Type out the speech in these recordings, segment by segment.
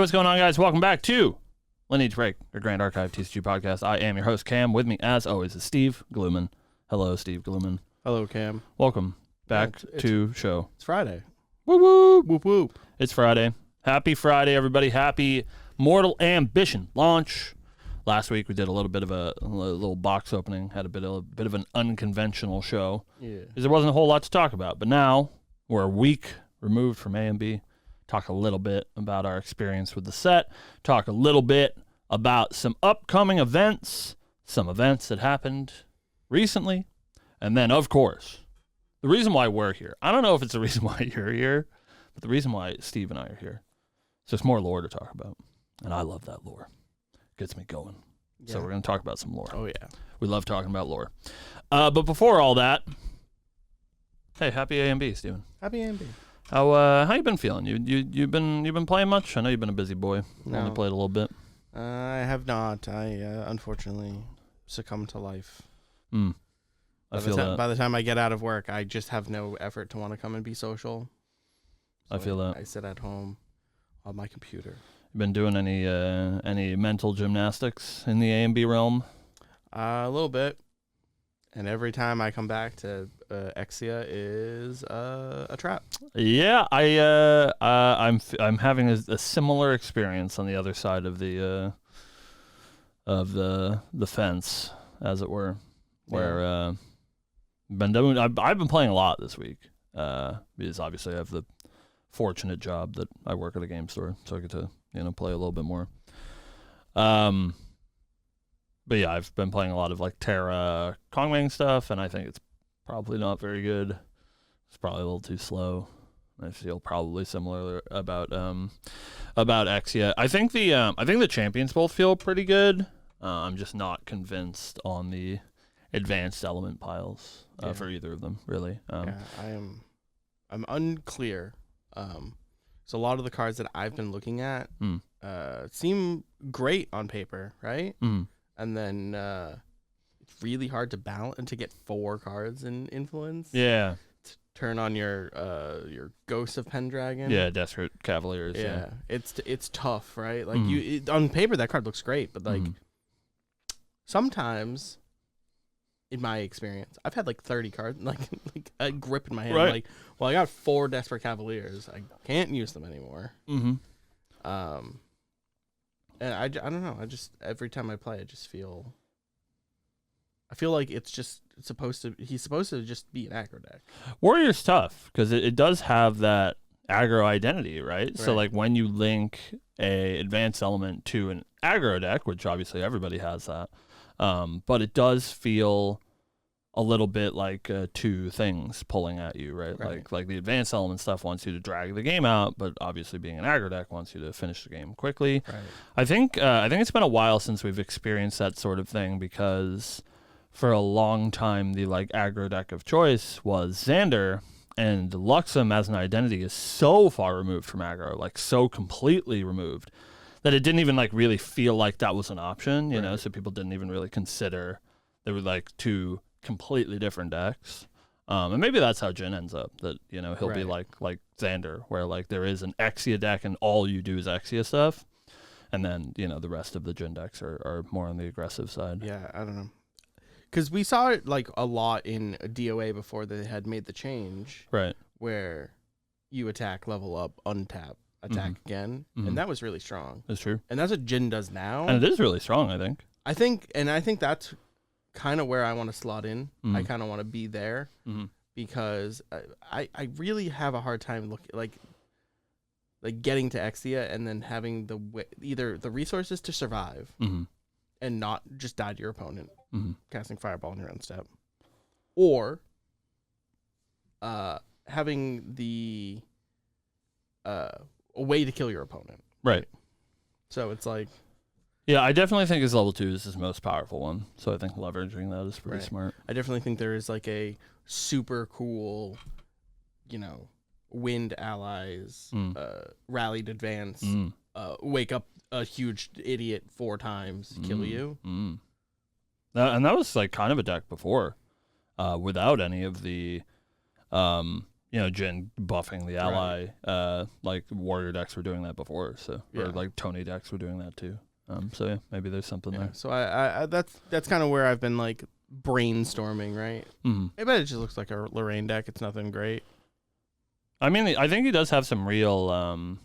what's going on, guys? Welcome back to Lineage Break, your Grand Archive TCG podcast. I am your host, Cam. With me, as always, is Steve Gluman. Hello, Steve Gluman. Hello, Cam. Welcome back to show. It's Friday. Whoop, whoop. Whoop, whoop. It's Friday. Happy Friday, everybody. Happy Mortal Ambition launch. Last week, we did a little bit of a little box opening, had a bit of an unconventional show. Yeah. Because there wasn't a whole lot to talk about. But now, we're a week removed from A and B. Talk a little bit about our experience with the set. Talk a little bit about some upcoming events, some events that happened recently. And then, of course, the reason why we're here. I don't know if it's the reason why you're here, but the reason why Steve and I are here. So it's more lore to talk about. And I love that lore. Gets me going. Yeah. So we're going to talk about some lore. Oh, yeah. We love talking about lore. But before all that, hey, happy A and B, Steven. Happy A and B. How you been feeling? You've been playing much? I know you've been a busy boy. No. Only played a little bit. I have not. I unfortunately succumbed to life. I feel that. By the time I get out of work, I just have no effort to want to come and be social. So I feel that. I sit at home on my computer. You been doing any mental gymnastics in the A and B realm? A little bit. And every time I come back to Exia is a trap. Yeah, I'm having a similar experience on the other side of the fence, as it were, where I've been playing a lot this week because obviously I have the fortunate job that I work at a game store, so I get to play a little bit more. But yeah, I've been playing a lot of like Terra Kongming stuff, and I think it's probably not very good. It's probably a little too slow. I feel probably similar about Exia. I think the champions both feel pretty good. I'm just not convinced on the advanced element piles for either of them, really. I'm unclear. So a lot of the cards that I've been looking at seem great on paper, right? And then it's really hard to balance and to get 4 cards in influence. Yeah. To turn on your Ghost of Pendragon. Yeah, Desperate Cavaliers. Yeah. It's tough, right? Like on paper that card looks great, but like sometimes, in my experience, I've had like 30 cards, like a grip in my hand. Right. Like, well, I got 4 Desperate Cavaliers. I can't use them anymore. And I don't know. Every time I play, I feel like he's supposed to just be an aggro deck. Warrior's tough because it does have that aggro identity, right? So like when you link a advanced element to an aggro deck, which obviously everybody has that, but it does feel a little bit like 2 things pulling at you, right? Like the advanced element stuff wants you to drag the game out, but obviously being an aggro deck wants you to finish the game quickly. Right. I think it's been a while since we've experienced that sort of thing because for a long time the like aggro deck of choice was Xander, and Luxem as an identity is so far removed from aggro, like so completely removed that it didn't even like really feel like that was an option, you know, so people didn't even really consider there were like 2 completely different decks, and maybe that's how Jin ends up. That he'll be like Xander, where like there is an Exia deck and all you do is Exia stuff, and then the rest of the Jin decks are more on the aggressive side. Yeah, I don't know, because we saw it like a lot in DOA before they had made the change, right? Where you attack, level up, untap, attack again, and that was really strong. That's true, and that's what Jin does now, and it is really strong. I think that's kind of where I want to slot in. I kind of want to be there because I really have a hard time like getting to Exia and then having either the resources to survive and not just die to your opponent casting Fireball on your own step, or having the a way to kill your opponent. Right. So it's like. Yeah, I definitely think his level 2 is his most powerful one. So I think leveraging that is pretty smart. I definitely think there is like a super cool, wind allies, rallied advance, wake up a huge idiot 4 times, kill you. And that was like kind of a deck before, without any of the Jin buffing the ally. Like warrior decks were doing that before, so or like Tony decks were doing that too. So yeah, maybe there's something there. So I that's kind of where I've been like brainstorming, right? Mm-hmm. I bet it just looks like a Lorraine deck. It's nothing great. I mean, I think he does have some real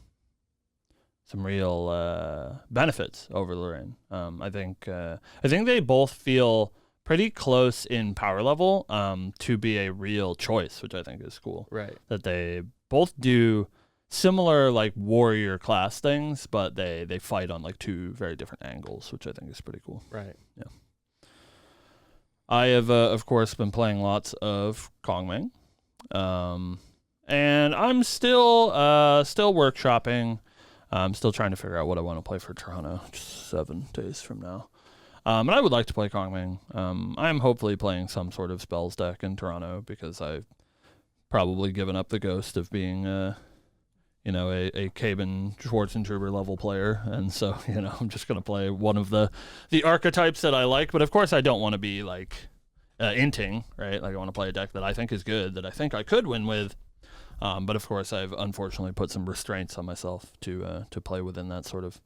benefits over Lorraine. I think they both feel pretty close in power level to be a real choice, which I think is cool. Right. That they both do similar like warrior class things, but they fight on like two very different angles, which I think is pretty cool. Right. Yeah. I have of course been playing lots of Kongming. And I'm still workshopping. I'm still trying to figure out what I want to play for Toronto, just 7 days from now. And I would like to play Kongming. I'm hopefully playing some sort of spells deck in Toronto because I've probably given up the ghost of being a Caben Schwarzentruber level player, and so I'm just gonna play one of the archetypes that I like. But of course, I don't want to be like inting, right? Like I want to play a deck that I think is good, that I think I could win with. But of course, I've unfortunately put some restraints on myself to play within that sort of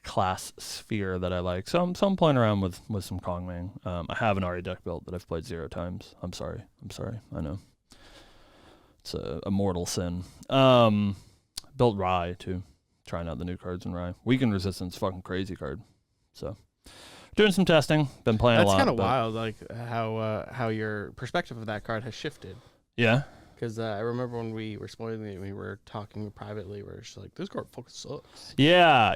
class sphere that I like. So I'm playing around with some Kongming. I have an Ari deck built that I've played 0 times. I'm sorry. I know. It's a mortal sin. Built Rye too. Trying out the new cards in Rye. Weakened Resistance, fucking crazy card. So doing some testing. Been playing a lot. That's kind of wild, like how your perspective of that card has shifted. Yeah. Because I remember when we were spoiling it, we were talking privately. We were just like, "This card fucking sucks." Yeah.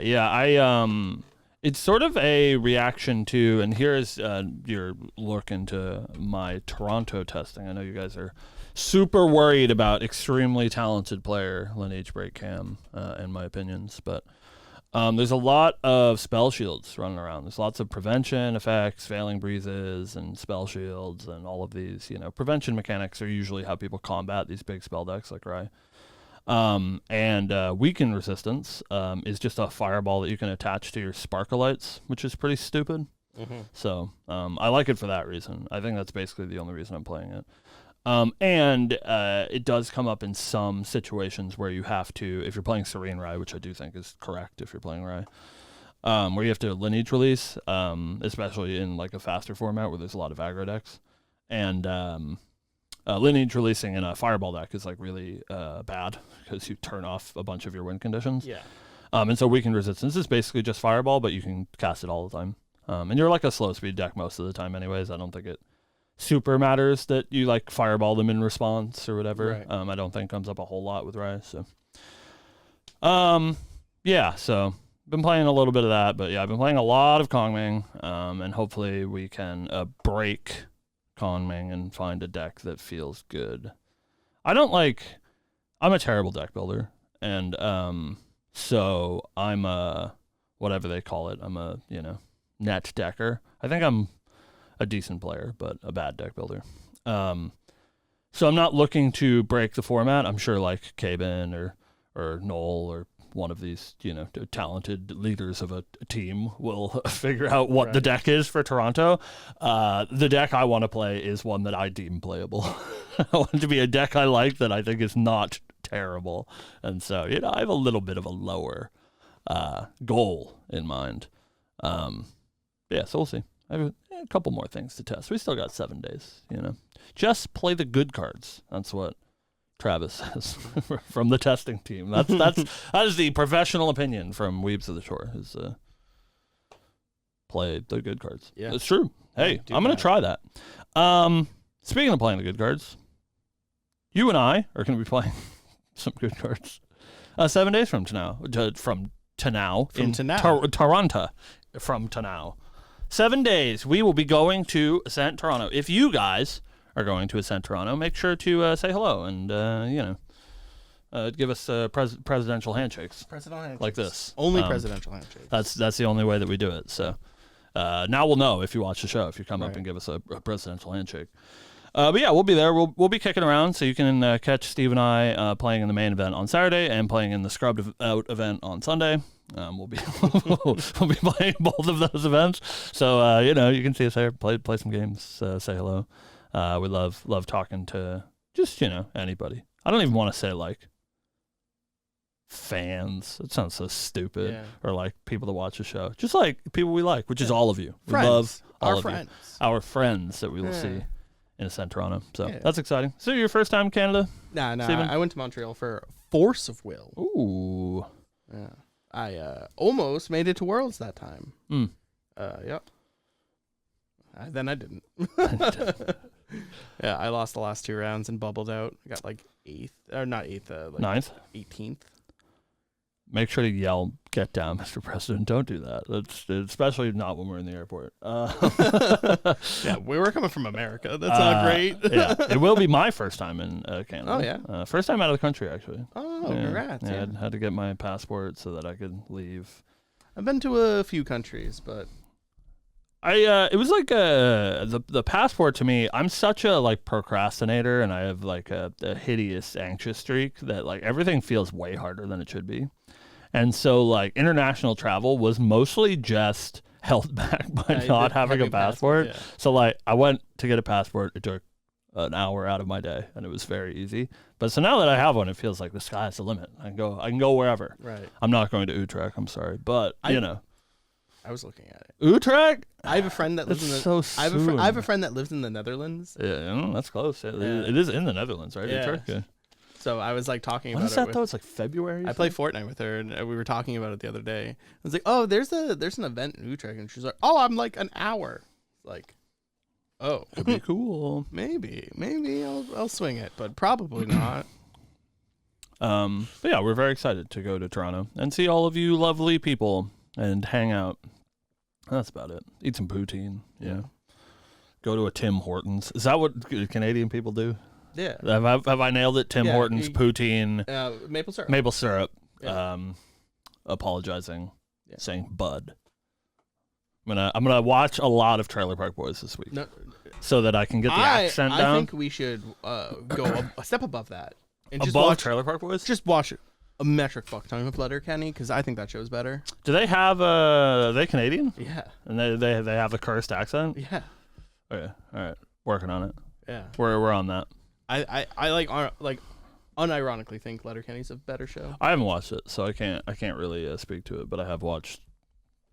It's sort of a reaction to, and here's your look into my Toronto testing. I know you guys are super worried about extremely talented player Lineage Break Cam, in my opinions, but there's a lot of spell shields running around. There's lots of prevention effects, failing breezes, and spell shields, and all of these. Prevention mechanics are usually how people combat these big spell decks like Rye. And Weaken Resistance is just a fireball that you can attach to your Sparklights, which is pretty stupid. Mm-hmm. So I like it for that reason. I think that's basically the only reason I'm playing it. And it does come up in some situations where you have to, if you're playing Serene Rye, which I do think is correct if you're playing Rye, where you have to Lineage release, especially in like a faster format where there's a lot of aggro decks. And Lineage releasing in a Fireball deck is like really bad because you turn off a bunch of your win conditions. Yeah. And so Weakened Resistance is basically just Fireball, but you can cast it all the time. And you're like a slow speed deck most of the time anyways. I don't think it super matters that you like Fireball them in response or whatever. Right. I don't think comes up a whole lot with Rise. So so been playing a little bit of that, but yeah, I've been playing a lot of Kongming, and hopefully we can break Kongming and find a deck that feels good. I'm a terrible deck builder, and so I'm a whatever they call it. I'm a net decker. I think I'm a decent player, but a bad deck builder. So I'm not looking to break the format. I'm sure like Caben or Noel or one of these, talented leaders of a team will figure out what the deck is for Toronto. The deck I want to play is one that I deem playable. I want it to be a deck I like that I think is not terrible. And so, I have a little bit of a lower goal in mind. So we'll see. I have a couple more things to test. We still got 7 days, Just play the good cards. That's what Travis says from the testing team. That is the professional opinion from Weebs of the Shore, is play the good cards. Yeah. It's true. Hey, I'm going to try that. Speaking of playing the good cards, you and I are going to be playing some good cards 7 days from now. From Toronto. From Tanao. 7 days, we will be going to Ascent Toronto. If you guys are going to Ascent Toronto, make sure to say hello and, give us presidential handshakes. Presidential handshakes. Like this. Only presidential handshakes. That's the only way that we do it. So now we'll know if you watch the show, if you come up and give us a presidential handshake. But yeah, we'll be there. We'll be kicking around, so you can catch Steve and I playing in the main event on Saturday and playing in the Scrubbed Out event on Sunday. We'll be playing both of those events, so you can see us there, play some games, say hello. We love talking to just anybody. I don't even want to say like fans. It sounds so stupid. Yeah. Or like people that watch the show. Just like people we like, which is all of you. We Friends. love all Our of friends. you. Our friends that we will Yeah. see in Ascent Toronto. So Yeah. that's exciting. So your first time in Canada? Nah. Steven? I went to Montreal for Force of Will. Ooh. Yeah. I almost made it to Worlds that time. Yep. Then I didn't. Yeah, I lost the last 2 rounds and bubbled out. I got like 8th, or not 8th, like Ninth? 18th. Make sure to yell, "Get down, Mr. President." Don't do that. That's especially not when we're in the airport. Yeah, we were coming from America. That's not great. Yeah, it will be my first time in Canada. Oh, yeah? First time out of the country, actually. Oh, Yeah. congrats. Yeah, Yeah. I had to get my passport so that I could leave. I've been to a few countries, but It was like the passport to me. I'm such a like procrastinator, and I have like a hideous anxious streak that like everything feels way harder than it should be. And so like international travel was mostly just held back by not having a passport. yeah. So like I went to get a passport. It took an hour out of my day, and it was very easy. But so now that I have one, it feels like the sky's the limit. I can go wherever. Right. I'm not going to Utrecht. I'm sorry, but you know, I was looking at it. Utrecht. I have a friend that lives That's in the. so I soon. have a friend that lives in the Netherlands. Yeah, that's close. Yeah. It is in the Netherlands, right? Yeah. Utrecht? Yeah. So I was like talking When about is that it. though? It's like February. I play Fortnite with her, and we were talking about it the other day. I was like, "Oh, there's an event in Utrecht," and she's like, "Oh, I'm like an hour." Like, oh, It'd be cool. maybe I'll swing it, but probably not. But yeah, we're very excited to go to Toronto and see all of you lovely people and hang out. That's about it. Eat some poutine. Yeah. Go to a Tim Hortons. Is that what Canadian people do? Yeah. Have I nailed it? Tim Yeah, Hortons, poutine, Maple syrup. maple syrup. Yeah. Apologizing, Yeah. saying bud. I'm gonna watch a lot of Trailer Park Boys this week No, so that I can get the accent down. I think we should go a step above that and just Above watch. Trailer Park Boys. Just watch a metric fuck ton of Letterkenny because I think that show's better. Do they have are they Canadian? Yeah. And they have a cursed accent? Yeah. Okay. All right. Working on it. Yeah. We're on that. I like unironically think Letterkenny's a better show. I haven't watched it, so I can't really speak to it, but I have watched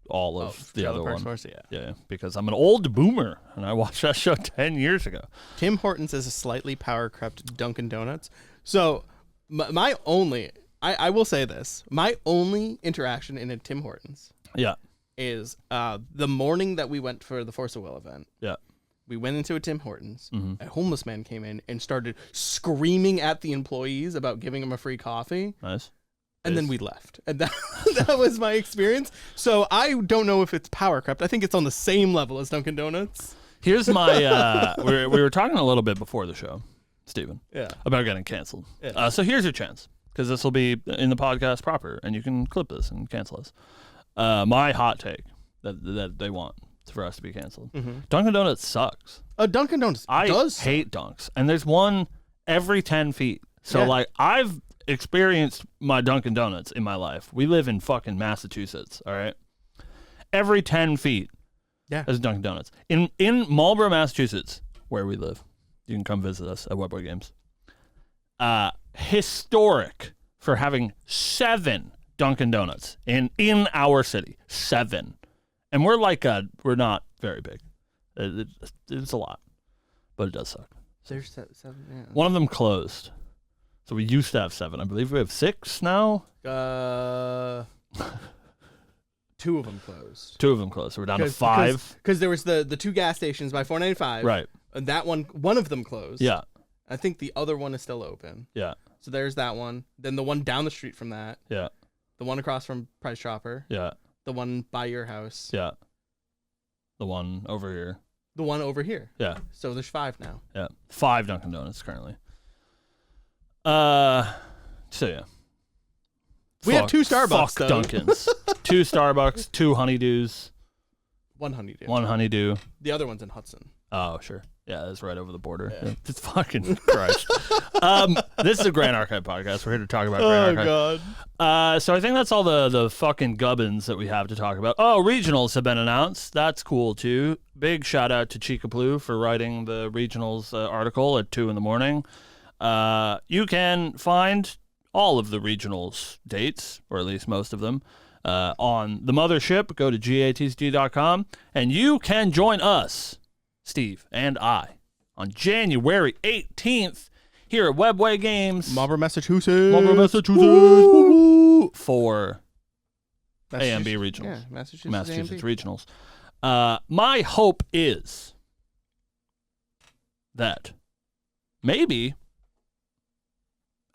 all of the other one. Source, Yeah, because I'm an old boomer and I watched that show 10 years ago. Tim Hortons is a slightly power crept Dunkin' Donuts. So my only I will say this. My only interaction in a Tim Hortons Yeah. is the morning that we went for the Force of Will event. Yeah. We went into a Tim Hortons. Mhm. A homeless man came in and started screaming at the employees about giving him a free coffee. Nice. And then we left. And that was my experience. So I don't know if it's power crept. I think it's on the same level as Dunkin' Donuts. Here's my we were talking a little bit before the show, Steven, Yeah. about getting canceled. Yeah. So here's your chance, because this will be in the podcast proper, and you can clip this and cancel us. My hot take that they want for us to be canceled. Mm-hmm. Dunkin' Donuts sucks. Dunkin' Donuts I does hate Dunks, and there's one every 10 feet. So Yeah. like I've experienced my Dunkin' Donuts in my life. We live in fucking Massachusetts, all right? Every 10 feet Yeah. there's Dunkin' Donuts. In Marlborough, Massachusetts, where we live. You can come visit us at Webboy Games. Historic for having 7 Dunkin' Donuts in our city. 7. And we're not very big. It's a lot, but it does suck. There's 7. Yeah. One of them closed. So we used to have 7. I believe we have 6 now. 2 of them closed. 2 of them closed. So we're down to 5. Because there was the 2 gas stations by 495. Right. And that one of them closed. Yeah. I think the other one is still open. Yeah. So there's that one. Then the one down the street from that. Yeah. The one across from Price Chopper. Yeah. The one by your house. Yeah. The one over here. The one over here. Yeah. So there's 5 now. Yeah. 5 Dunkin' Donuts currently. So yeah. We have 2 Starbucks, Fuck though. Dunkins. 2 Starbucks, 2 Honeydews, 1 honeydew. 1 Honeydew. The other one's in Hudson. Oh, sure. Yeah, that's right over the border. Yeah. It's fucking Christ. This is a Grand Archive podcast. We're here to talk about Grand Archive. God. So I think that's all the fucking gubbins that we have to talk about. Oh, regionals have been announced. That's cool, too. Big shout out to Chica Blue for writing the regionals article at 2 in the morning. You can find all of the regionals dates, or at least most of them, on the mothership. Go to gatcg.com, and you can join us, Steve and I, on January 18th here at Webway Games. Marlborough, Massachusetts. Woo! For AMB Regionals. Yeah, Massachusetts Regionals. My hope is that maybe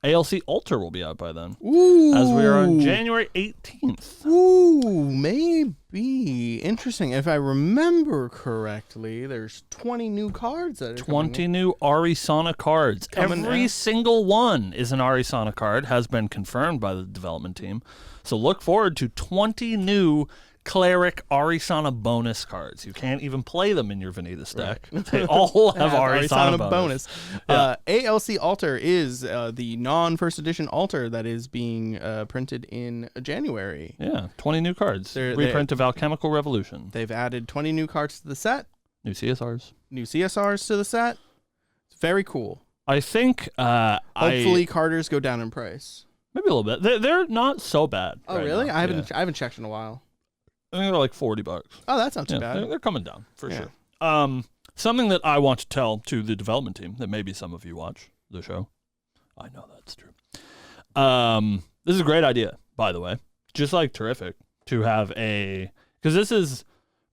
ALC Alter will be out by then. Ooh. As we are on January 18th. Ooh, maybe. Interesting. If I remember correctly, there's 20 new cards that are 20 new Arisana cards. Every single one is an Arisana card, has been confirmed by the development team. So look forward to 20 new Cleric Arisana bonus cards. You can't even play them in your Vanitas deck. Right. They all have Arisana bonus. Yeah. ALC Alter is the non-first edition Alter that is being printed in January. Yeah, 20 new cards. Reprint of Alchemical Revolution. They've added 20 new cards to the set. New CSRs. New CSRs to the set. It's very cool. I think hopefully carders go down in price. Maybe a little bit. They're not so bad. Oh, right really? Now. I haven't checked in a while. I think they're like $40. Oh, that's not too bad. They're coming down for sure. Something that I want to tell to the development team that maybe some of you watch the show. I know that's true. This is a great idea, by the way. Just like terrific to have because this is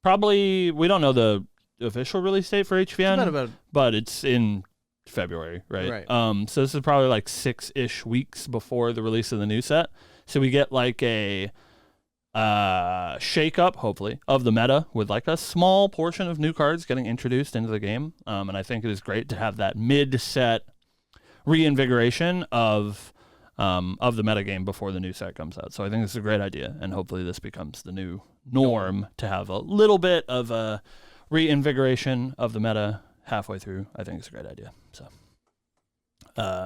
probably, we don't know the official release date for HVN, but it's in February, right? So this is probably like 6-ish weeks before the release of the new set. So we get like a shake up, hopefully, of the meta with like a small portion of new cards getting introduced into the game. And I think it is great to have that mid-set reinvigoration of the meta game before the new set comes out. So I think this is a great idea, and hopefully this becomes the new norm to have a little bit of a reinvigoration of the meta halfway through. I think it's a great idea. So,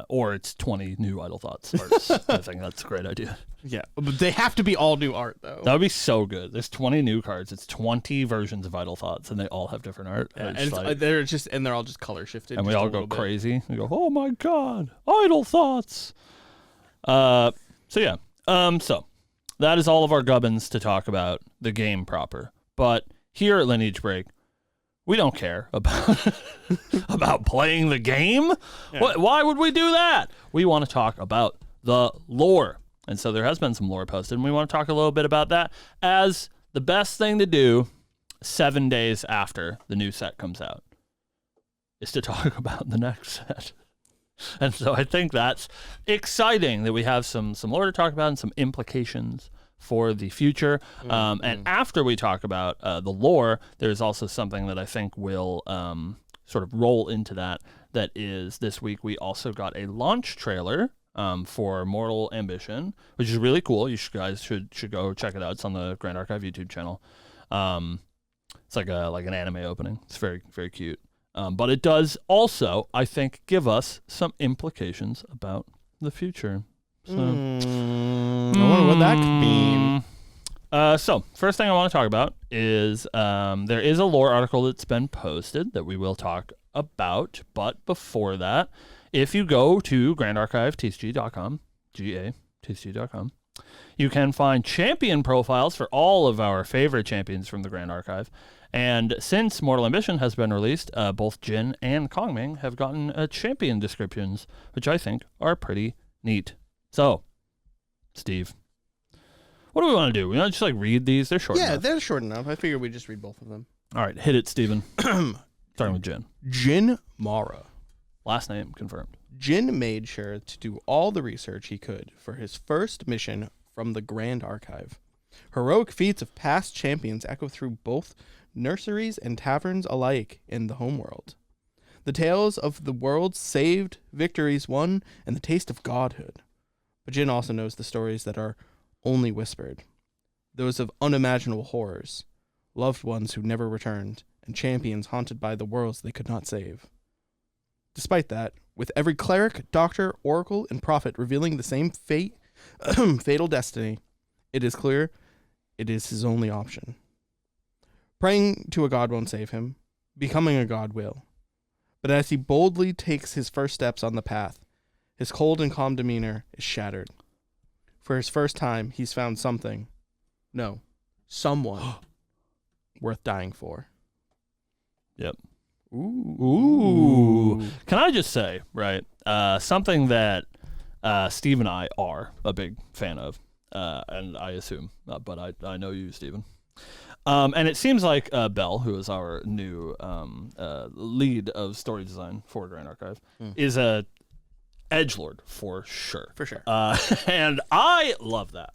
or it's 20 new Idle Thoughts arts. I think that's a great idea. Yeah, but they have to be all new art, though. That would be so good. There's 20 new cards. It's 20 versions of Idle Thoughts, and they all have different art. Yeah, and they're all just color shifted. And we all go crazy. We go, oh my god, Idle Thoughts. So that is all of our gubbins to talk about the game proper. But here at Lineage Break, we don't care about about playing the game. Yeah. Why would we do that? We want to talk about the lore. And so there has been some lore posted, and we want to talk a little bit about that as the best thing to do 7 days after the new set comes out is to talk about the next set. And so I think that's exciting that we have some lore to talk about and some implications for the future. And after we talk about the lore, there's also something that I think will sort of roll into that is this week we also got a launch trailer for Mortal Ambition, which is really cool. You guys should go check it out. It's on the Grand Archive YouTube channel. It's like an anime opening. It's very, very cute. But it does also, I think, give us some implications about the future. So, I wonder what that could mean. So, first thing I want to talk about is there is a lore article that's been posted that we will talk about. But before that, if you go to grandarchive.tcg.com, GA.tcg.com, you can find champion profiles for all of our favorite champions from the Grand Archive. And since Mortal Ambition has been released, both Jin and Kongming have gotten champion descriptions, which I think are pretty neat. So, Steve, what do we want to do? We want to just read these? They're short enough. Yeah, they're short enough. I figured we'd just read both of them. All right, hit it, Steven. Starting with Jin. Jin Mara. Last name confirmed. Jin made sure to do all the research he could for his first mission from the Grand Archive. Heroic feats of past champions echo through both nurseries and taverns alike in the homeworld. The tales of the world's saved, victories won, and the taste of godhood. But Jin also knows the stories that are only whispered. Those of unimaginable horrors, loved ones who never returned, and champions haunted by the worlds they could not save. Despite that, with every cleric, doctor, oracle, and prophet revealing the same fatal destiny, it is clear it is his only option. Praying to a god won't save him. Becoming a god will. But as he boldly takes his first steps on the path, His cold and calm demeanor is shattered. For his first time, he's found something. No, someone worth dying for. Yep. Ooh. Can I just say, right, something that Steve and I are a big fan of, and I assume, but I know you, Steven. And it seems like Belle, who is our new lead of story design for Grand Archive, is a edgelord for sure. For sure. And I love that.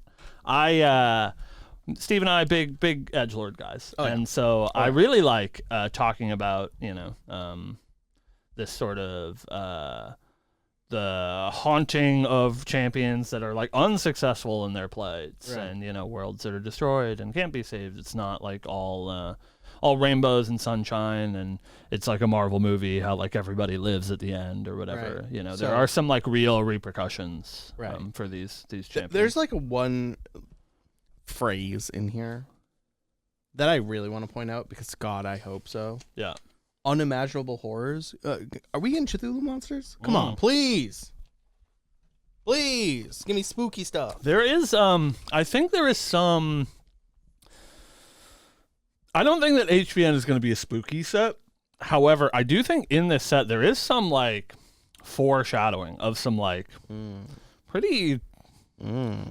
Steve and I, big edgelord guys, and so I really like talking about this sort of the haunting of champions that are like unsuccessful in their plights, and worlds that are destroyed and can't be saved. It's not like all rainbows and sunshine, and it's like a Marvel movie how like everybody lives at the end or whatever. Right. There are some like real repercussions for these champions. There's like one phrase in here that I really want to point out because God, I hope so. Yeah. Unimaginable horrors. Are we getting Cthulhu monsters? Come on, please. Please give me spooky stuff. There is I think there is some. I don't think that HVN is going to be a spooky set. However, I do think in this set there is some like foreshadowing of some like pretty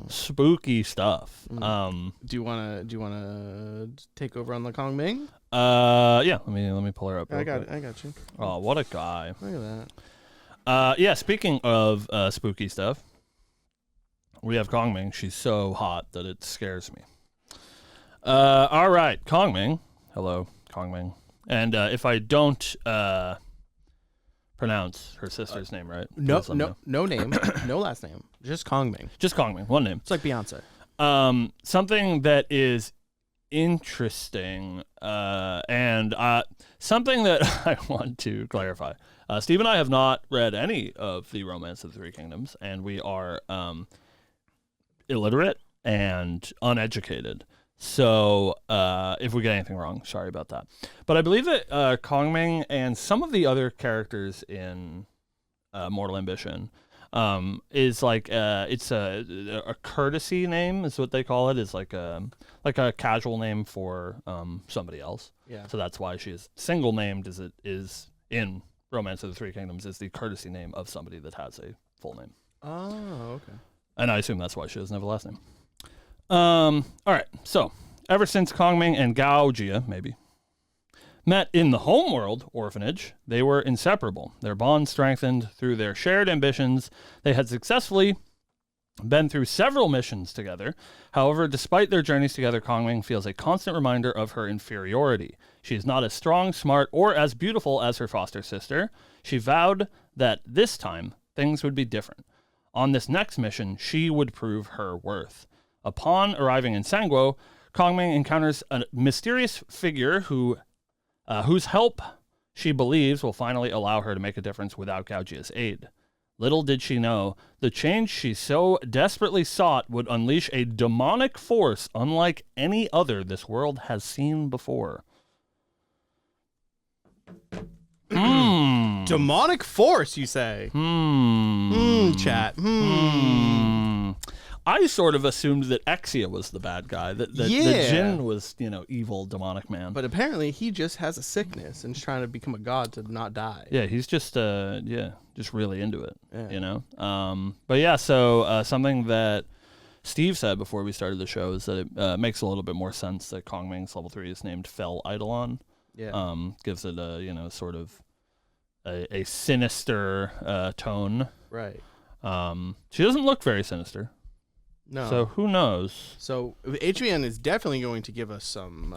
spooky stuff. Do you wanna take over on the Kong Ming? Yeah. Let me pull her up. I got you. Oh, what a guy! Look at that. Yeah. Speaking of spooky stuff, we have Kong Ming. She's so hot that it scares me. All right, Kong Ming. Hello, Kong Ming. And if I don't pronounce her sister's name right, no name, no last name, just Kong Ming. Just Kong Ming, one name. It's like Beyonce. Something that is interesting, and something that I want to clarify. Steve and I have not read any of the Romance of the Three Kingdoms, and we are illiterate and uneducated. So if we get anything wrong, sorry about that. But I believe that Kong Ming and some of the other characters in Mortal Ambition is like it's a courtesy name is what they call it. It's like a casual name for somebody else. Yeah. So that's why she is single named as it is in Romance of the Three Kingdoms is the courtesy name of somebody that has a full name. Oh, okay. And I assume that's why she doesn't have a last name. All right. So ever since Kong Ming and Gao Jia maybe met in the homeworld orphanage, they were inseparable. Their bond strengthened through their shared ambitions. They had successfully been through several missions together. However, despite their journeys together, Kong Ming feels a constant reminder of her inferiority. She is not as strong, smart, or as beautiful as her foster sister. She vowed that this time things would be different. On this next mission, she would prove her worth. Upon arriving in Sangwo, Kong Ming encounters a mysterious figure whose help she believes will finally allow her to make a difference without Gao Jia's aid. Little did she know, the change she so desperately sought would unleash a demonic force unlike any other this world has seen before. Demonic force, you say? Chat. I sort of assumed that Exia was the bad guy, that the Jin was, evil, demonic man. But apparently he just has a sickness and is trying to become a god to not die. Yeah, he's just just really into it, But yeah, so something that Steve said before we started the show is that it makes a little bit more sense that Kong Ming's level 3 is named Fel Eidolon. Yeah. Gives it a, sort of a sinister tone. Right. She doesn't look very sinister. No. So who knows? So HVN is definitely going to give us some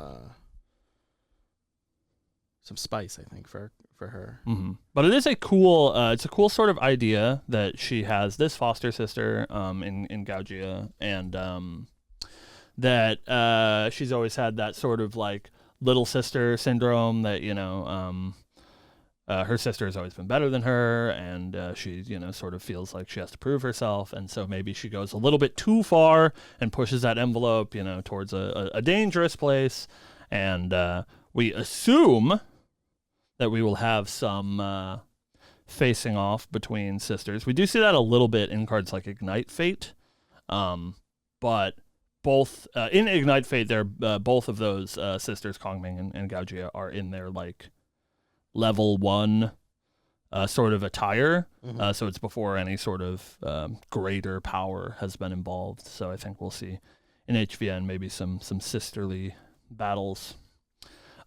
spice, I think, for her. Mm-hmm. But it is a cool, it's a cool sort of idea that she has this foster sister in Gao Jia, and that she's always had that sort of like little sister syndrome that her sister has always been better than her, and she, sort of feels like she has to prove herself, and so maybe she goes a little bit too far and pushes that envelope, towards a dangerous place, and we assume that we will have some facing off between sisters. We do see that a little bit in cards like Ignite Fate, but both in Ignite Fate, they're both of those sisters, Kongming and Gaojia, are in their like level 1 sort of attire. So it's before any sort of greater power has been involved. So I think we'll see in HVN maybe some sisterly battles.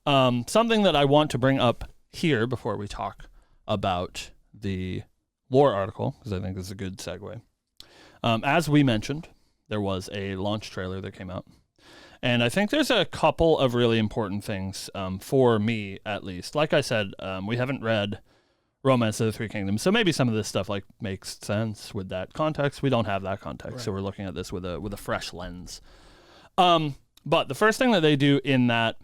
Something that I want to bring up here before we talk about the lore article, because I think this is a good segue. As we mentioned, there was a launch trailer that came out. And I think there's a couple of really important things for me, at least. Like I said, we haven't read Romance of the Three Kingdoms, so maybe some of this stuff like makes sense with that context. We don't have that context, so we're looking at this with a fresh lens. But the first thing that they do in that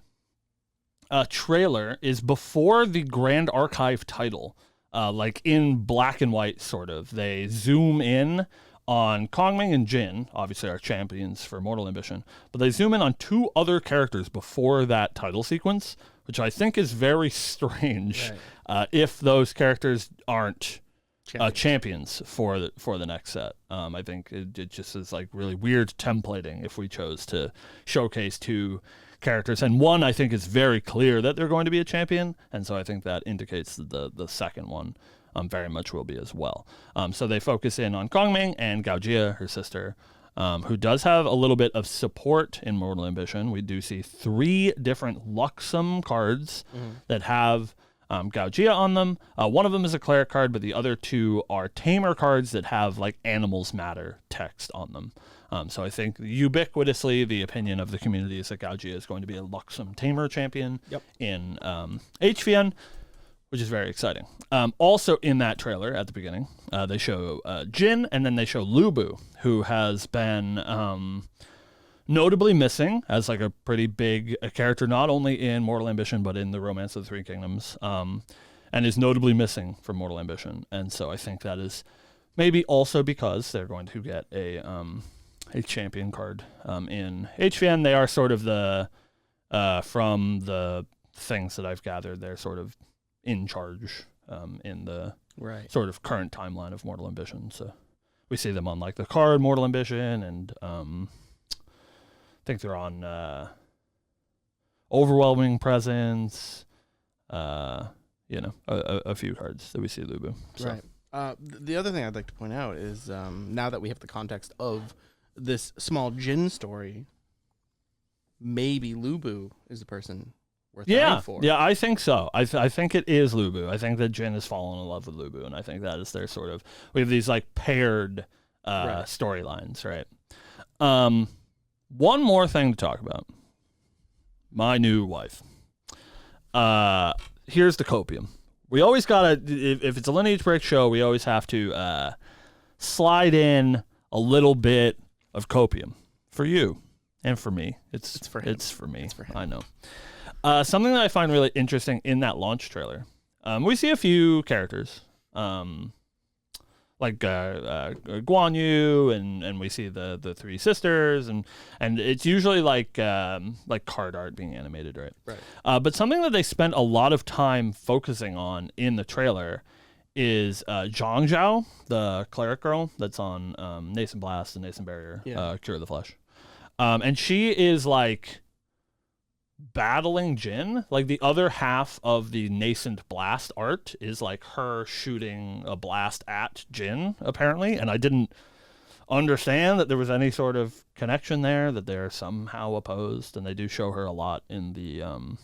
trailer is before the Grand Archive title, like in black and white, sort of. They zoom in on Kongming and Jin, obviously our champions for Mortal Ambition, but they zoom in on 2 other characters before that title sequence, which I think is very strange if those characters aren't champions for the next set. I think it just is like really weird templating if we chose to showcase 2 characters, and one I think is very clear that they're going to be a champion, and so I think that indicates that the second one very much will be as well. So they focus in on Kongming and Gaojia, her sister, who does have a little bit of support in Mortal Ambition. We do see 3 different Luxem cards that have Gaojia on them. One of them is a cleric card, but the other 2 are tamer cards that have like animals matter text on them. So I think ubiquitously the opinion of the community is that Gaojia is going to be a Luxem tamer champion in HVN, which is very exciting. Also in that trailer at the beginning, they show Jin, and then they show Lubu, who has been notably missing as like a pretty big character, not only in Mortal Ambition, but in the Romance of the Three Kingdoms, and is notably missing from Mortal Ambition. And so I think that is maybe also because they're going to get a champion card in HVN. They are sort of the, from the things that I've gathered, they're sort of in charge in the sort of current timeline of Mortal Ambition. So we see them on like the card Mortal Ambition, and I think they're on Overwhelming Presence, a few cards that we see Lubu. So. Right. The other thing I'd like to point out is now that we have the context of this small Jin story, maybe Lubu is the person worth dying for. Yeah, I think so. I think it is Lubu. I think that Jin has fallen in love with Lubu, and I think that is their sort of, we have these like paired storylines, right? One more thing to talk about. My new wife. Here's the copium. We always gotta, if it's a Lineage Break show, we always have to slide in a little bit of copium for you and for me. It's for him. It's for me. It's for him. I know. Something that I find really interesting in that launch trailer, we see a few characters, like Guan Yu, and we see the 3 sisters, and it's usually like card art being animated, right? Right. But something that they spent a lot of time focusing on in the trailer is Zhang Zhao, the cleric girl that's on Nascent Blast and Nascent Barrier, Cure of the Flesh. And she is like battling Jin. Like the other half of the Nascent Blast art is like her shooting a blast at Jin, apparently. And I didn't understand that there was any sort of connection there, that they're somehow opposed. And they do show her a lot in the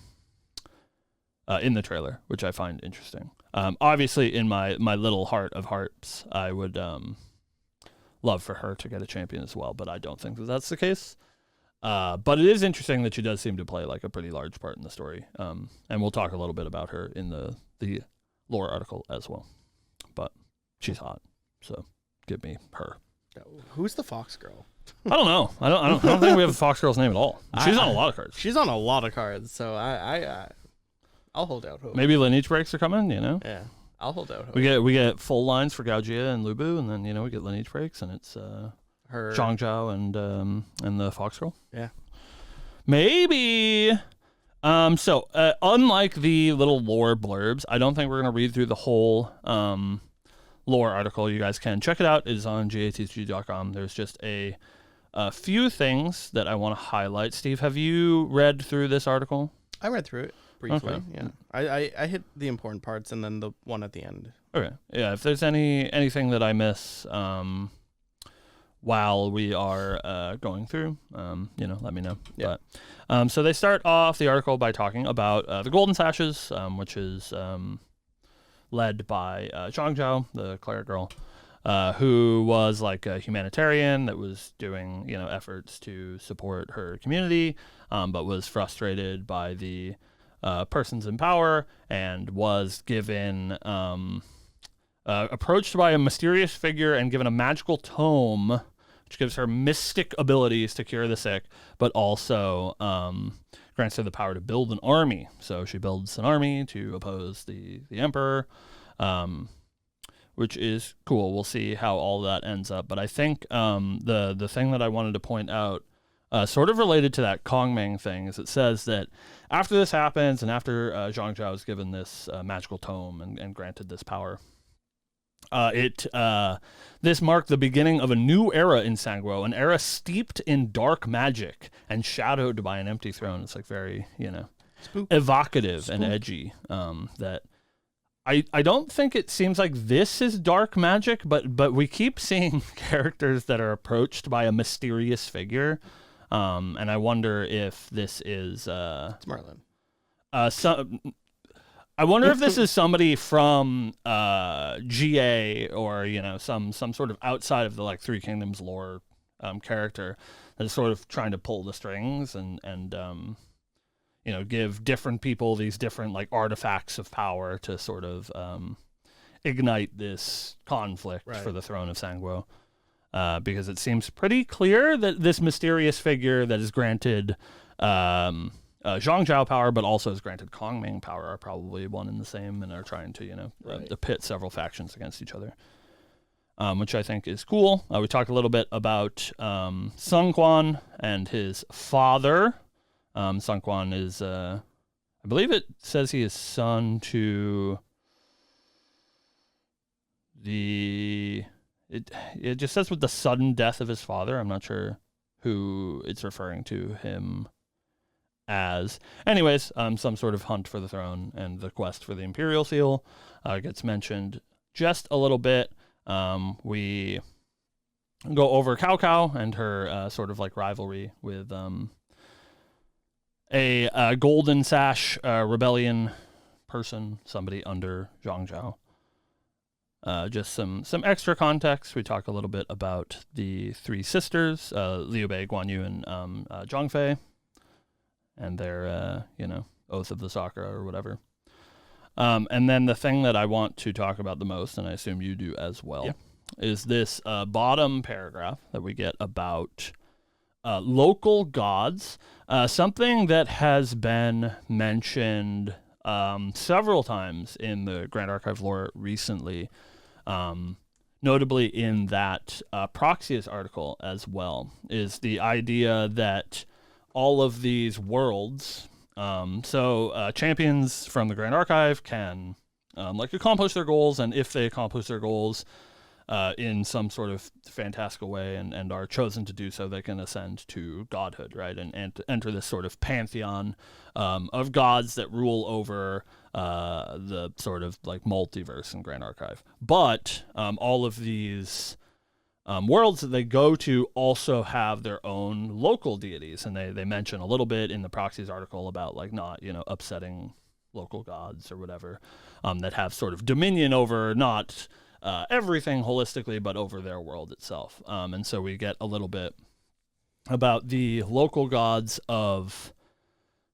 trailer, which I find interesting. Obviously, in my little heart of hearts, I would love for her to get a champion as well, but I don't think that that's the case. But it is interesting that she does seem to play like a pretty large part in the story. And we'll talk a little bit about her in the lore article as well. But she's hot, so give me her. Who's the Fox Girl? I don't know. I don't think we have a Fox Girl's name at all. She's on a lot of cards. She's on a lot of cards, so I'll hold out hope. Maybe Lineage breaks are coming, Yeah. I'll hold out hope. We get full lines for Gaojia and Lubu, and then we get Lineage breaks, and it's her Zhang Zhao and the Fox Girl. Yeah. Maybe So unlike the little lore blurbs, I don't think we're going to read through the whole lore article. You guys can check it out. It is on gatcg.com. There's just a few things that I want to highlight. Steve, have you read through this article? I read through it briefly. Okay. Yeah, I hit the important parts and then the one at the end. Okay. Yeah. If there's anything that I miss while we are going through, let me know. Yeah. But so they start off the article by talking about the Golden Sashes, which is led by Zhang Zhao, the cleric girl, who was like a humanitarian that was doing, efforts to support her community, but was frustrated by the persons in power and was given approached by a mysterious figure and given a magical tome which gives her mystic abilities to cure the sick, but also grants her the power to build an army. So she builds an army to oppose the emperor, which is cool. We'll see how all that ends up. But I think the thing that I wanted to point out, sort of related to that Kongming thing, is it says that after this happens and after Zhang Zhao is given this magical tome and granted this power, this marked the beginning of a new era in Sangwo, an era steeped in dark magic and shadowed by an empty throne. It's like very, evocative and edgy. That I don't think it seems like this is dark magic, but we keep seeing characters that are approached by a mysterious figure, and I wonder if this is It's Marlin. I wonder if this is somebody from GA or some sort of outside of the like Three Kingdoms lore character that's sort of trying to pull the strings and give different people these different like artifacts of power to sort of ignite this conflict for the throne of Sangwo, because it seems pretty clear that this mysterious figure that is granted Zhang Zhao power, but also is granted Kongming power, are probably one and the same and are trying to, to pit several factions against each other, which I think is cool. We talked a little bit about Sun Quan and his father. Sun Quan is, I believe it says he is son to it just says with the sudden death of his father. I'm not sure who it's referring to him as. Anyways, some sort of hunt for the throne and the quest for the Imperial Seal gets mentioned just a little bit. We go over Cao Cao and her sort of like rivalry with a Golden Sash rebellion person, somebody under Zhang Zhao. Just some extra context. We talk a little bit about the three sisters, Liu Bei, Guan Yu, and Zhang Fei, and their, oath of the Sakura or whatever. And then the thing that I want to talk about the most, and I assume you do as well, is this bottom paragraph that we get about local gods, something that has been mentioned several times in the Grand Archive lore recently, notably in that Proxius article as well, is the idea that all of these worlds, champions from the Grand Archive can accomplish their goals, and if they accomplish their goals in some sort of fantastical way and are chosen to do so, they can ascend to godhood, right, and enter this sort of pantheon of gods that rule over the sort of like multiverse in Grand Archive. But all of these worlds that they go to also have their own local deities, and they mention a little bit in the Proxies article about like not upsetting local gods or whatever, that have sort of dominion over not everything holistically, but over their world itself. And so we get a little bit about the local gods of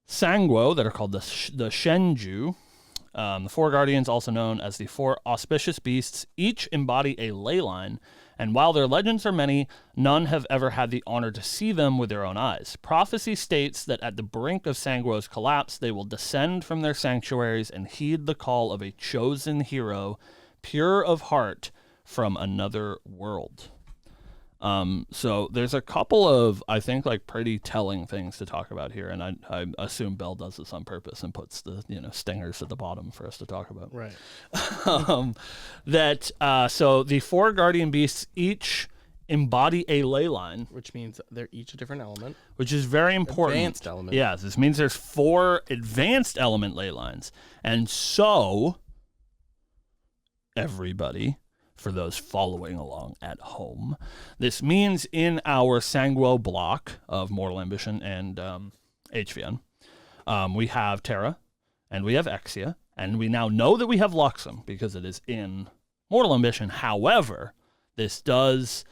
Sangwo that are called the Shenju. The four guardians, also known as the four auspicious beasts, each embody a ley line, and while their legends are many, none have ever had the honor to see them with their own eyes. Prophecy states that at the brink of Sangwo's collapse, they will descend from their sanctuaries and heed the call of a chosen hero, pure of heart, from another world. So there's a couple of, I think, like pretty telling things to talk about here, and I assume Bell does this on purpose and puts the stingers at the bottom for us to talk about. Right. So the 4 guardian beasts each embody a ley line, which means they're each a different element, which is very important. Advanced element. Yeah, this means there's 4 advanced element ley lines, and so everybody, for those following along at home, this means in our Sanguo block of Mortal Ambition and HVN, we have Terra, and we have Exia, and we now know that we have Luxem because it is in Mortal Ambition. However, this does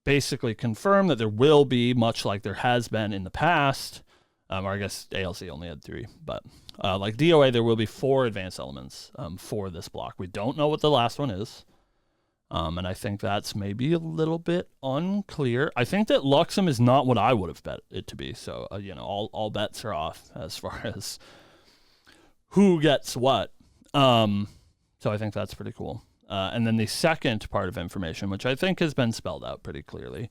basically confirm that there will be, much like there has been in the past, or I guess ALC only had 3, but like DOA, there will be 4 advanced elements for this block. We don't know what the last one is. And I think that's maybe a little bit unclear. I think that Luxem is not what I would have bet it to be. So, all bets are off as far as who gets what. So I think that's pretty cool. And then the second part of information, which I think has been spelled out pretty clearly,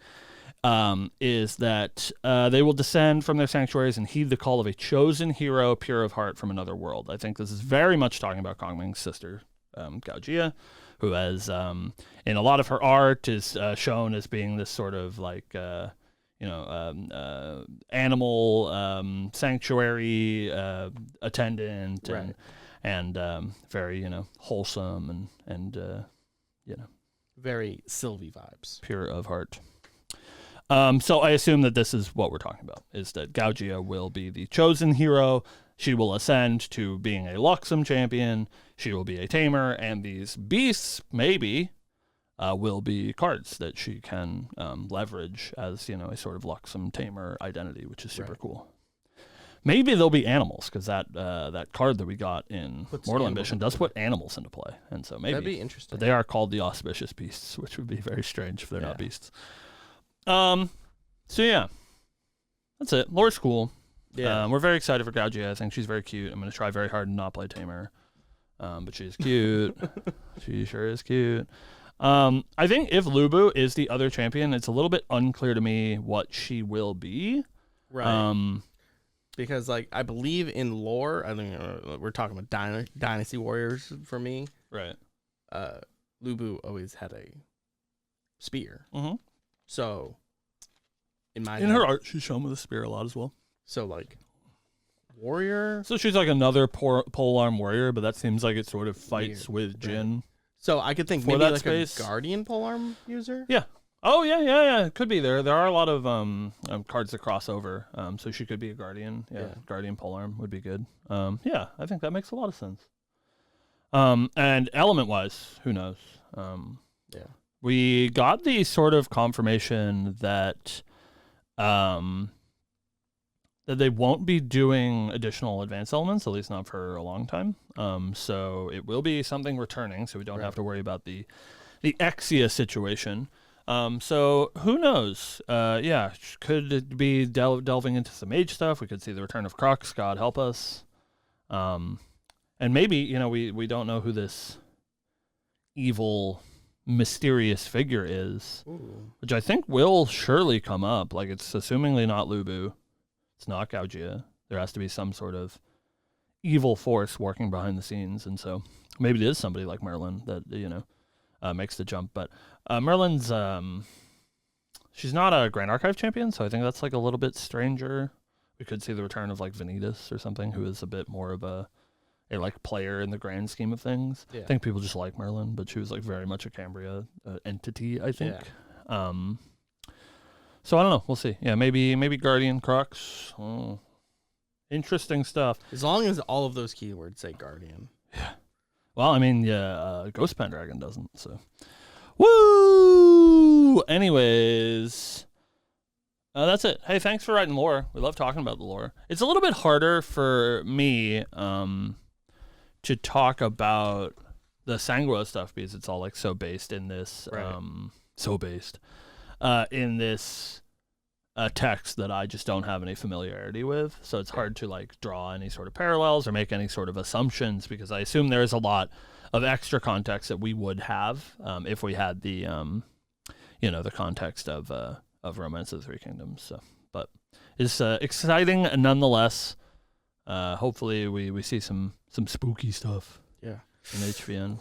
is that they will descend from their sanctuaries and heed the call of a chosen hero, pure of heart from another world. I think this is very much talking about Kongming's sister, Gao Jia, who has, in a lot of her art, is shown as being this sort of like, animal sanctuary attendant, right. and very, wholesome and very Sylvie vibes, pure of heart. So I assume that this is what we're talking about, is that Gao Jia will be the chosen hero. She will ascend to being a Luxem champion. She will be a tamer, and these beasts maybe will be cards that she can leverage as a sort of Luxem tamer identity, which is super cool. Maybe they'll be animals, because that card that we got in Mortal Ambition does put animals into play, and so maybe that'd be interesting. But they are called the auspicious beasts, which would be very strange if they're not beasts. So yeah, that's it. Lore's cool. Yeah, we're very excited for Gao Jia. I think she's very cute. I'm going to try very hard to not play Tamer, but she's cute. She sure is cute. I think if Lubu is the other champion, it's a little bit unclear to me what she will be. Right. Because I believe in lore, I think we're talking about Dynasty Warriors for me. Right. Lubu always had a spear. Mm-hmm. So in her art, she's shown with a spear a lot as well. So, warrior? So she's like another polearm warrior, but that seems like it sort of fights with Jin. Right. So I could think maybe like space. A guardian polearm user? Yeah. Oh, yeah. It could be. There are a lot of cards that cross over. So she could be a guardian. Yeah. Guardian polearm would be good. Yeah, I think that makes a lot of sense. And element-wise, who knows? Yeah. We got the sort of confirmation that that they won't be doing additional advanced elements, at least not for a long time. So it will be something returning, so we don't have to worry about the Exia situation. So who knows? Could it be delving into some mage stuff? We could see the return of Crux, God help us. And maybe, we don't know who this evil, mysterious figure is, which I think will surely come up. Like, it's assumingly not Lubu. It's not Gao Jia. There has to be some sort of evil force working behind the scenes, and so maybe it is somebody like Merlin that makes the jump. But Merlin's she's not a Grand Archive champion, so I think that's like a little bit stranger. We could see the return of like Vanitas or something, who is a bit more of a player in the grand scheme of things. Yeah. I think people just like Merlin, but she was like very much a Cambria entity, I think. Yeah. So I don't know. We'll see. Yeah, maybe Guardian Crux. Oh, interesting stuff. As long as all of those keywords say Guardian. Yeah. Well, I mean, Ghost Pendragon doesn't. So, woo. Anyways, that's it. Hey, thanks for writing lore. We love talking about the lore. It's a little bit harder for me to talk about the Sanguo stuff because it's all like so based in this in this text that I just don't have any familiarity with. So it's hard to like draw any sort of parallels or make any sort of assumptions because I assume there is a lot of extra context that we would have if we had the the context of Romance of the Three Kingdoms. So, but it's exciting nonetheless. Hopefully we see some spooky stuff. Yeah. In HVN.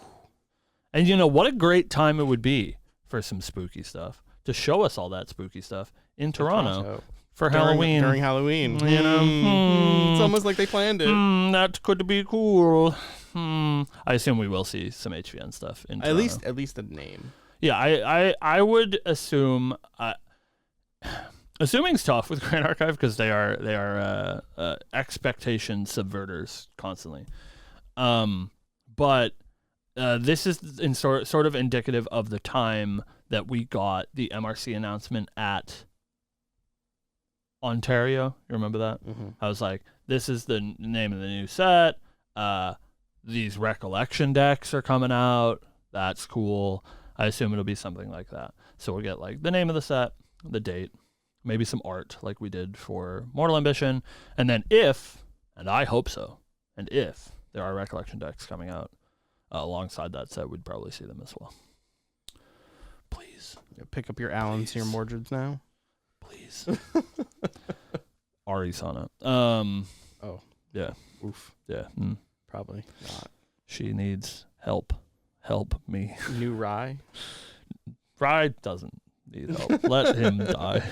And what a great time it would be for some spooky stuff, to show us all that spooky stuff in Toronto for Halloween. During Halloween. It's almost like they planned it. That could be cool. I assume we will see some HVN stuff in Toronto. At least a name. Yeah, I would assume. Assuming's tough with Grand Archive because they are expectation subverters constantly. But this is sort of indicative of the time that we got the MRC announcement at Ontario. You remember that? Mm-hmm. I was like, this is the name of the new set. These recollection decks are coming out. That's cool. I assume it'll be something like that. So we'll get like the name of the set, the date, maybe some art like we did for Mortal Ambition. And then if I hope so, and if there are recollection decks coming out alongside that set, we'd probably see them as well. Please. Pick up your Allens and your Mordreds now. Please. Ari Sana. Oh. Yeah. Oof. Yeah. Probably not. She needs help. Help me. New Rye? Rye doesn't need help. Let him die.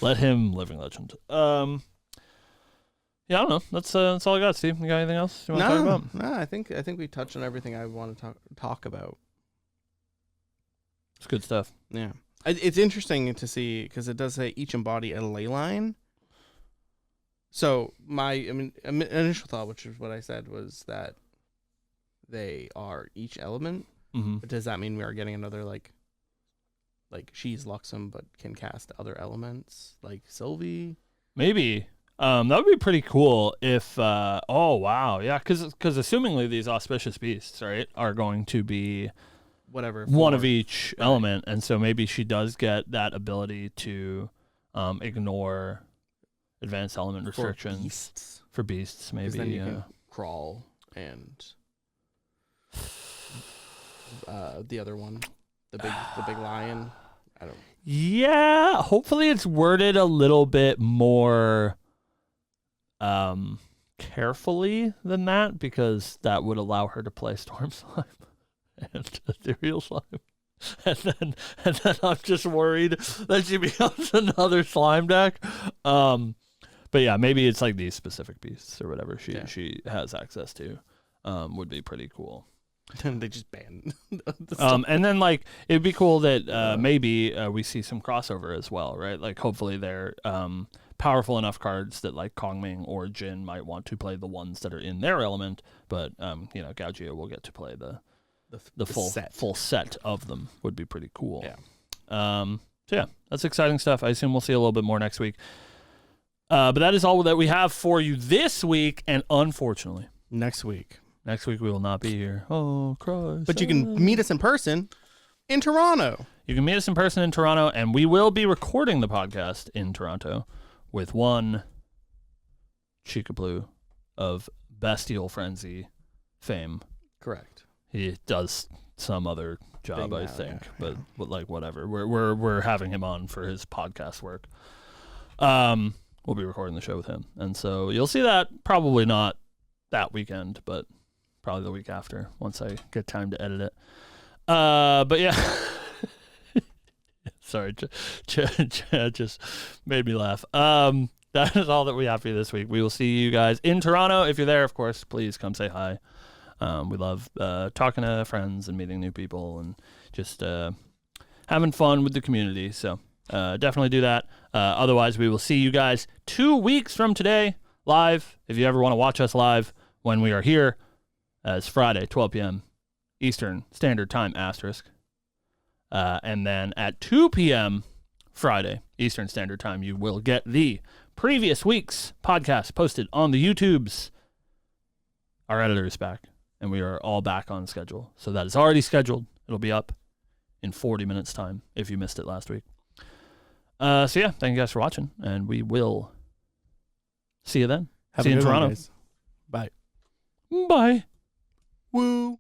Let him living legend. Yeah, I don't know. That's all I got, Steve. You got anything else you want to talk about? No, I think we touched on everything I want to talk about. It's good stuff. Yeah. It's interesting to see because it does say each embody a ley line. So my initial thought, which is what I said, was that they are each element. Mm-hmm. But does that mean we are getting another like she's Luxem but can cast other elements like Sylvie? Maybe. That would be pretty cool if. Oh wow, yeah, because assumingly these auspicious beasts, right, are going to be whatever one of each element, and so maybe she does get that ability to ignore advanced element restrictions for beasts. Maybe then you can crawl and the other one, the big lion. I don't. Yeah, hopefully it's worded a little bit more carefully than that, because that would allow her to play Storm Slime and Ethereal Slime. And then I'm just worried that she becomes another slime deck. But yeah, maybe it's like these specific beasts or whatever she has access to. Would be pretty cool. And they just ban. And then like it'd be cool that maybe we see some crossover as well, right? Like hopefully they're powerful enough cards that like Kongming or Jin might want to play the ones that are in their element, but Gaugia will get to play the full set of them. Would be pretty cool. Yeah. So yeah, that's exciting stuff. I assume we'll see a little bit more next week. But that is all that we have for you this week, and unfortunately, next week we will not be here. Oh, Christ. But you can meet us in person in Toronto. You can meet us in person in Toronto, and we will be recording the podcast in Toronto with one Chicaplu of Bestial Frenzy fame. Correct. He does some other job, Thing I now, think, yeah. but like whatever. We're having him on for his podcast work. We'll be recording the show with him, and so you'll see that probably not that weekend, but probably the week after once I get time to edit it. But yeah, sorry, Chad just made me laugh. That is all that we have for you this week. We will see you guys in Toronto. If you're there, of course, please come say hi. We love talking to friends and meeting new people and just having fun with the community. So definitely do that. Otherwise, we will see you guys 2 weeks from today live. If you ever want to watch us live when we are here, it's Friday, 12 p.m. Eastern Standard Time, *. And then at 2 p.m. Friday, Eastern Standard Time, you will get the previous week's podcast posted on the YouTubes. Our editor is back, and we are all back on schedule. So that is already scheduled. It'll be up in 40 minutes' time if you missed it last week. So yeah, thank you guys for watching, and we will see you then. Have see you a in good one, Toronto. guys. Bye. Bye. Woo.